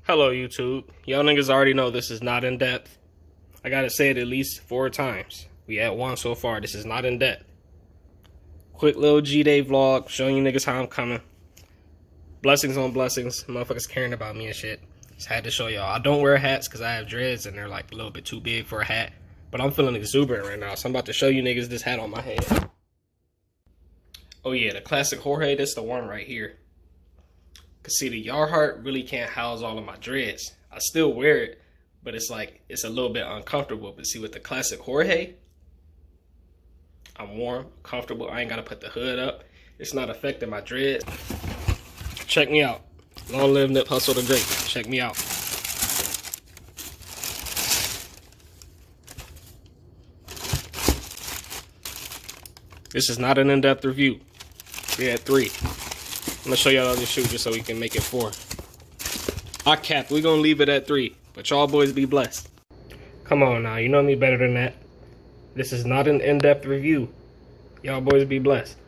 Hello YouTube. Y'all niggas already know this is not in depth. I gotta say it at least 4 times. We at 1 so far. This is not in depth. Quick little Gday vlog showing you niggas how I'm coming. Blessings on blessings. Motherfuckers caring about me and shit. Just had to show y'all. I don't wear hats because I have dreads and they're like a little bit too big for a hat. But I'm feeling exuberant right now, so I'm about to show you niggas this hat on my head. Oh yeah, the classic Jorje, that's the one right here. Cause see, the Yarheart really can't house all of my dreads. I still wear it, but it's like, it's a little bit uncomfortable. But see, with the classic Jorje, I'm warm, comfortable. I ain't gotta put the hood up. It's not affecting my dreads. Check me out. Long live Nip Hustle the Great. Check me out. This is not an in-depth review. We at 3. I'm gonna show y'all the shoe just so we can make it 4. I capped. We gonna leave it at 3. But y'all boys be blessed. Come on now, you know me better than that. This is not an in-depth review. Y'all boys be blessed.